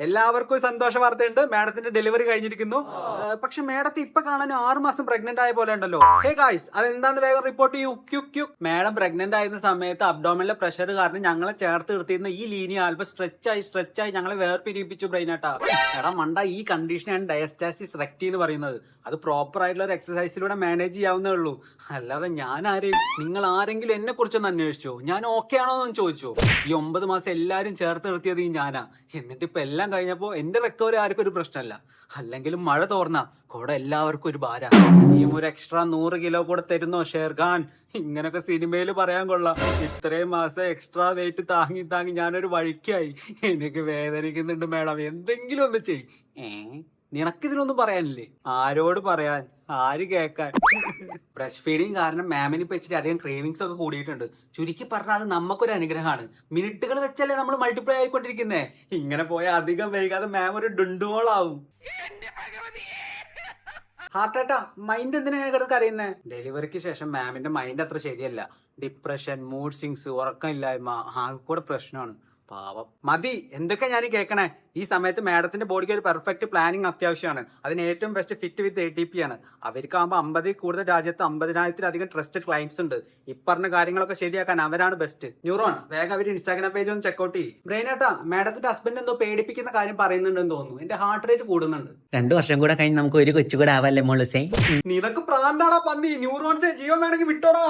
എല്ലാവർക്കും സന്തോഷ വാർത്തയുണ്ട്. മാഡത്തിന്റെ ഡെലിവറി കഴിഞ്ഞിരിക്കുന്നു. പക്ഷെ മാഡത്തെ ഇപ്പൊ കാണാൻ 6 മാസം പ്രഗ്നന്റ് ആയ പോലെ ഉണ്ടല്ലോ. ഹേ ഗായ്സ്, അതെന്താന്ന് വേഗം റിപ്പോർട്ട് ചെയ്യൂ. ക്യു മാഡം പ്രഗ്നന്റ് ആയിരുന്ന സമയത്ത് അബ്ഡോമിനിലെ പ്രഷർ കാരണം ഞങ്ങളെ ചേർത്ത് നിർത്തിയിരുന്ന ഈ ലീനിയ ആൽബം സ്ട്രെച്ച് ആയി ഞങ്ങളെ വേർപിരിപ്പിച്ചു ബ്രെയിനാട്ടാ. എടാ മണ്ട, ഈ കണ്ടീഷനാണ് ഡയസ്റ്റാസിസ് റെക്ടി എന്ന് പറയുന്നത്. അത് പ്രോപ്പർ ആയിട്ടുള്ള ഒരു എക്സസൈസിലൂടെ മാനേജ് ചെയ്യാവുന്നേ ഉള്ളൂ. അല്ലാതെ ഞാൻ ആരെയും, നിങ്ങൾ ആരെങ്കിലും എന്നെ കുറിച്ചൊന്ന് അന്വേഷിച്ചോ? ഞാൻ ഓക്കെ ആണോ എന്ന് ചോദിച്ചോ? ഈ 9 മാസം എല്ലാരും ചേർത്ത് നിർത്തിയത് ഈ ഞാനാ. എന്നിട്ട് ഇപ്പൊ എല്ലാം കഴിഞ്ഞപ്പോ എന്റെ റിക്കവറി ആർക്കും ഒരു പ്രശ്നമല്ല. അല്ലെങ്കിലും മഴ തോർന്ന കൂടെ എല്ലാവർക്കും ഒരു ഭാര. ഇനിയും ഒരു എക്സ്ട്രാ 100 കിലോ കൂടെ തരുന്നോ ഷേർഖാൻ? ഇങ്ങനൊക്കെ സിനിമയിൽ പറയാൻ കൊള്ളാം. ഇത്രയും മാസം എക്സ്ട്രാ വെയിറ്റ് താങ്ങി ഞാനൊരു വഴിക്കായി. എനിക്ക് വേദനിക്കുന്നുണ്ട് മേഡം, എന്തെങ്കിലും ഒന്ന് ചെയ്. നിനക്കിതിനൊന്നും പറയാനില്ലേ? ആരോട് പറയാൻ, ആര് കേക്കാൻ? ബ്രസ്റ്റ് ഫീഡിങ് കാരണം മാമിന് ഇപ്പൊ ഇച്ചിരി അധികം ക്രേവിങ്സ് ഒക്കെ കൂടിയിട്ടുണ്ട്. ചുരുക്കി പറഞ്ഞാൽ അത് നമുക്കൊരു അനുഗ്രഹമാണ്. മിനിറ്റുകൾ വെച്ചല്ലേ നമ്മൾ മൾട്ടിപ്ലൈ ആയിക്കൊണ്ടിരിക്കുന്നേ. ഇങ്ങനെ പോയാൽ അധികം വൈകാതെ മാം ഒരു ഡുണ്ടുമോളാവും. ഹാർട്ടേട്ടാ, മൈൻഡ് എന്തിനാ കിടന്ന് അറിയുന്നേ? ഡെലിവറിക്ക് ശേഷം മാമിന്റെ മൈൻഡ് അത്ര ശരിയല്ല. ഡിപ്രഷൻ, മൂഡ് സ്വിങ്സ്, ഉറക്കമില്ലായ്മ, ആകെ കൂടെ പ്രശ്നമാണ്. പാവം. മതി, എന്തൊക്കെ ഞാൻ കേൾക്കണേ. ഈ സമയത്ത് മാഡത്തിന്റെ ബോഡിക്ക് ഒരു പെർഫെക്റ്റ് പ്ലാനിങ് അത്യാവശ്യമാണ്. അതിന് ഏറ്റവും ബെസ്റ്റ് ഫിറ്റ് വിത്ത് ATP ആണ്. അവർക്കാകുമ്പോൾ 50 കൂടുതൽ രാജ്യത്ത് 50,000-ലധികം ട്രസ്റ്റഡ് ക്ലയൻസ് ഉണ്ട്. ഇപ്പറഞ്ഞ കാര്യങ്ങളൊക്കെ ശരിയാക്കാൻ അവരാണ് ബെസ്റ്റ്. ന്യൂറോൺസ്, വേഗം അവർ ഇൻസ്റ്റാഗ്രാം പേജ് ഒന്ന് ചെക്കൗട്ട് ചെയ്യും. ബ്രെയിനേട്ടാ, മാഡത്തിന്റെ ഹസ്ബൻഡ് എന്തോ പേടിപ്പിക്കുന്ന കാര്യം പറയുന്നുണ്ടെന്ന് തോന്നുന്നു. എന്റെ ഹാർട്ട് റേറ്റ് കൂടുന്നുണ്ട്. 2 വർഷം കൂടെ കഴിഞ്ഞ് നമുക്ക് ഒരു കൊച്ചു കൂടെ ആവല്ലേ മോളൂസേ? നിനക്ക് പ്രാന്താടാ പന്നി. ന്യൂറോൺസെ ജീവൻ വേണമെങ്കിൽ വിട്ടോടാ.